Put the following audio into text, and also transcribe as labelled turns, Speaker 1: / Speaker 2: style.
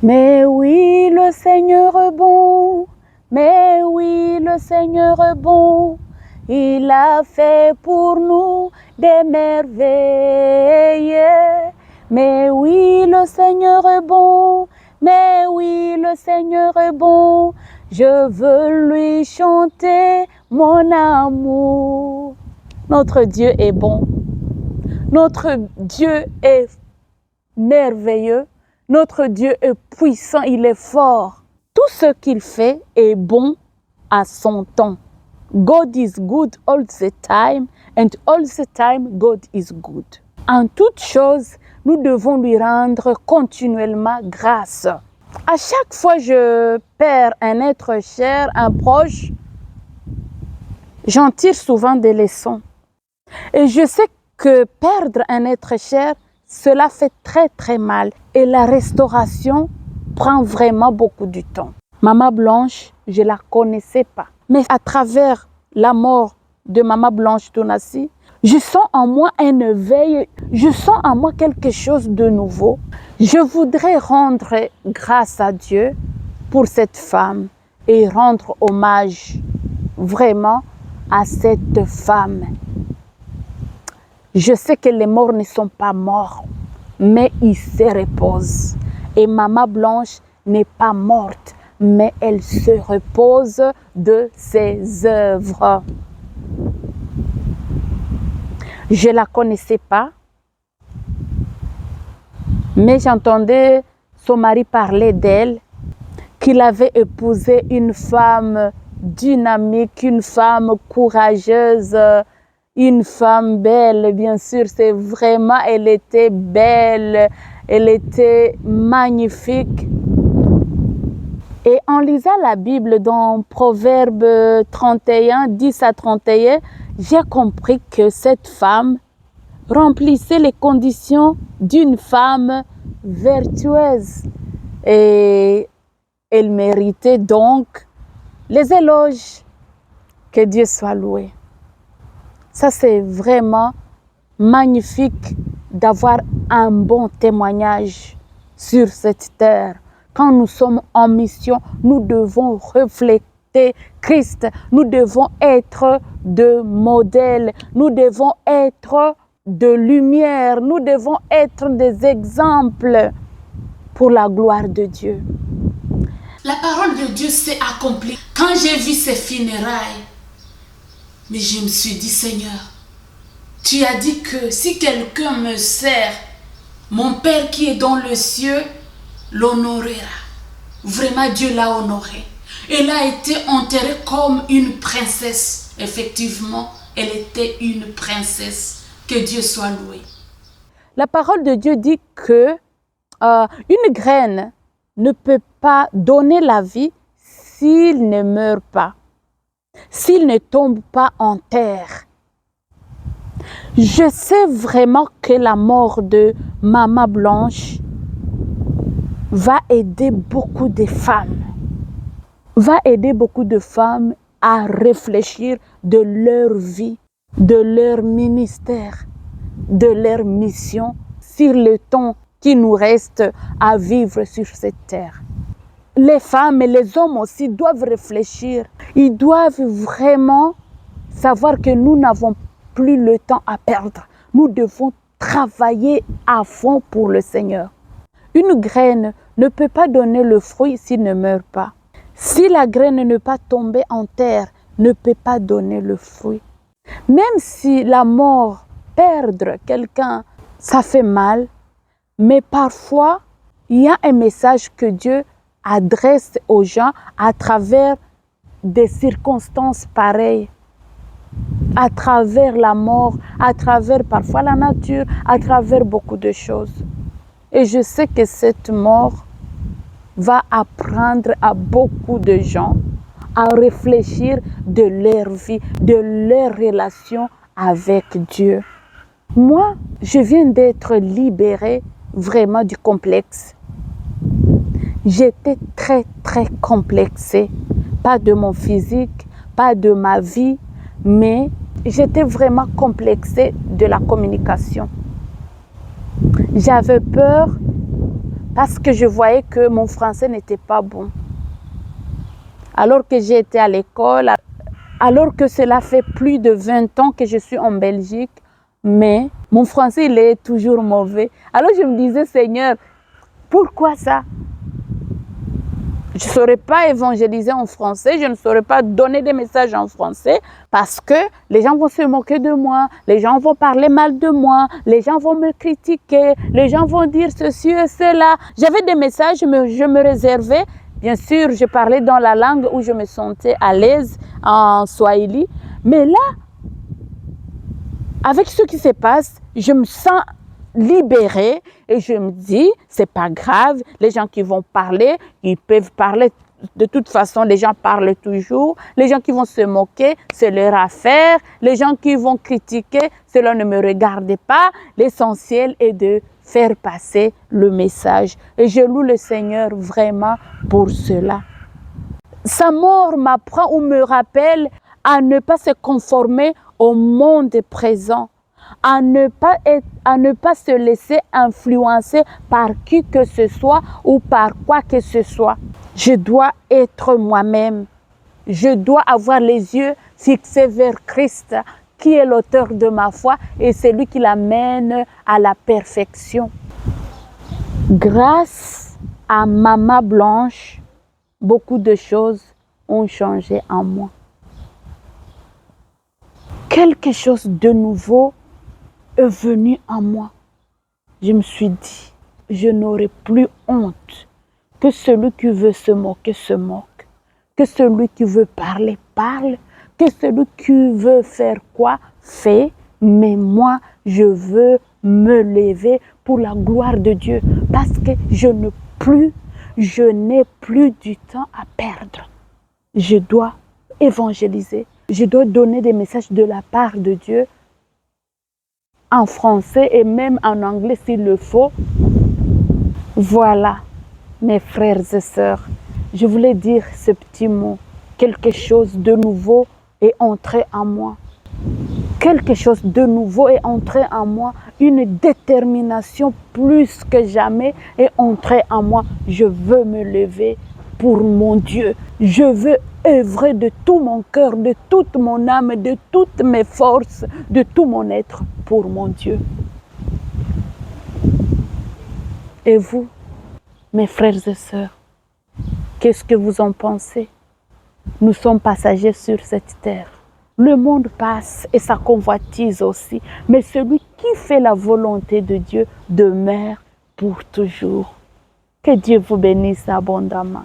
Speaker 1: Mais oui, le Seigneur est bon. Mais oui, le Seigneur est bon. Il a fait pour nous des merveilles. Mais oui, le Seigneur est bon. Mais oui, le Seigneur est bon. Je veux lui chanter mon amour. Notre Dieu est bon. Notre Dieu est merveilleux. Notre Dieu est puissant, il est fort. Tout ce qu'il fait est bon à son temps. God is good all the time, and all the time God is good. En toute chose, nous devons lui rendre continuellement grâce. À chaque fois que je perds un être cher, un proche, j'en tire souvent des leçons. Et je sais que perdre un être cher, cela fait très très mal. Et la restauration prend vraiment beaucoup de temps. Maman Blanche, je ne la connaissais pas. Mais à travers la mort de Maman Blanche Donassi, je sens en moi un éveil, je sens en moi quelque chose de nouveau. Je voudrais rendre grâce à Dieu pour cette femme et rendre hommage vraiment à cette femme. Je sais que les morts ne sont pas morts, mais ils se reposent. Et Maman Blanche n'est pas morte, mais elle se repose de ses œuvres. Je ne la connaissais pas, mais j'entendais son mari parler d'elle, qu'il avait épousé une femme dynamique, une femme courageuse, une femme belle, bien sûr, c'est vraiment, elle était belle, elle était magnifique. Et en lisant la Bible dans Proverbe 31, 10 à 31, j'ai compris que cette femme remplissait les conditions d'une femme vertueuse. Et elle méritait donc les éloges. Que Dieu soit loué. Ça, c'est vraiment magnifique d'avoir un bon témoignage sur cette terre. Quand nous sommes en mission, nous devons refléter Christ. Nous devons être de modèles. Nous devons être de lumière. Nous devons être des exemples pour la gloire de Dieu.
Speaker 2: La parole de Dieu s'est accomplie. Quand j'ai vu ces funérailles, mais je me suis dit, Seigneur, tu as dit que si quelqu'un me sert, mon Père qui est dans le ciel l'honorera. Vraiment, Dieu l'a honorée. Elle a été enterrée comme une princesse. Effectivement, elle était une princesse. Que Dieu soit loué.
Speaker 1: La parole de Dieu dit que une graine ne peut pas donner la vie s'il ne meurt pas, s'il ne tombe pas en terre. Je sais vraiment que la mort de Maman Blanche va aider beaucoup de femmes, à réfléchir de leur vie, de leur ministère, de leur mission sur le temps qui nous reste à vivre sur cette terre. Les femmes et les hommes aussi doivent réfléchir. Ils doivent vraiment savoir que nous n'avons plus le temps à perdre. Nous devons travailler à fond pour le Seigneur. Une graine ne peut pas donner le fruit s'il ne meurt pas. Si la graine ne peut pas tomber en terre, ne peut pas donner le fruit. Même si la mort, perdre quelqu'un, ça fait mal, mais parfois, il y a un message que Dieu adresse aux gens à travers des circonstances pareilles, à travers la mort, à travers parfois la nature, à travers beaucoup de choses. Et je sais que cette mort va apprendre à beaucoup de gens à réfléchir de leur vie, de leur relation avec Dieu. Moi, je viens d'être libérée vraiment du complexe. J'étais très complexée, pas de mon physique, pas de ma vie, mais j'étais vraiment complexée de la communication. J'avais peur parce que je voyais que mon français n'était pas bon. Alors que j'ai été à l'école, alors que cela fait plus de 20 ans que je suis en Belgique, mais mon français, il est toujours mauvais. Alors je me disais, Seigneur, pourquoi ça? Je ne saurais pas évangéliser en français, je ne saurais pas donner des messages en français parce que les gens vont se moquer de moi, les gens vont parler mal de moi, les gens vont me critiquer, les gens vont dire ceci et cela. J'avais des messages, mais je me réservais. Bien sûr, je parlais dans la langue où je me sentais à l'aise, en Swahili. Mais là, avec ce qui se passe, je me sens libérée et je me dis, c'est pas grave, les gens qui vont parler, ils peuvent parler, de toute façon, les gens parlent toujours, les gens qui vont se moquer, c'est leur affaire, les gens qui vont critiquer, cela ne me regarde pas, l'essentiel est de faire passer le message. Et je loue le Seigneur vraiment pour cela. Sa mort m'apprend ou me rappelle à ne pas se conformer au monde présent, à ne pas se laisser influencer par qui que ce soit ou par quoi que ce soit. Je dois être moi-même. Je dois avoir les yeux fixés vers Christ, qui est l'auteur de ma foi et c'est lui qui l'amène à la perfection. Grâce à Maman Blanche, beaucoup de choses ont changé en moi. Quelque chose de nouveau est venu en moi. Je me suis dit, je n'aurai plus honte. Que celui qui veut se moquer, se moque. Que celui qui veut parler, parle. Que celui qui veut faire quoi, fait. Mais moi, je veux me lever pour la gloire de Dieu. Parce que je n'ai plus du temps à perdre. Je dois évangéliser. Je dois donner des messages de la part de Dieu en français et même en anglais s'il le faut. Voilà, mes frères et sœurs, je voulais dire ce petit mot. Quelque chose de nouveau est entré en moi. Quelque chose de nouveau est entré en moi. Une détermination plus que jamais est entrée en moi. Je veux me lever pour mon Dieu. Je veux œuvrer de tout mon cœur, de toute mon âme, de toutes mes forces, de tout mon être pour mon Dieu. Et vous, mes frères et sœurs, qu'est-ce que vous en pensez? Nous sommes passagers sur cette terre. Le monde passe et sa convoitise aussi, mais celui qui fait la volonté de Dieu demeure pour toujours. Que Dieu vous bénisse abondamment.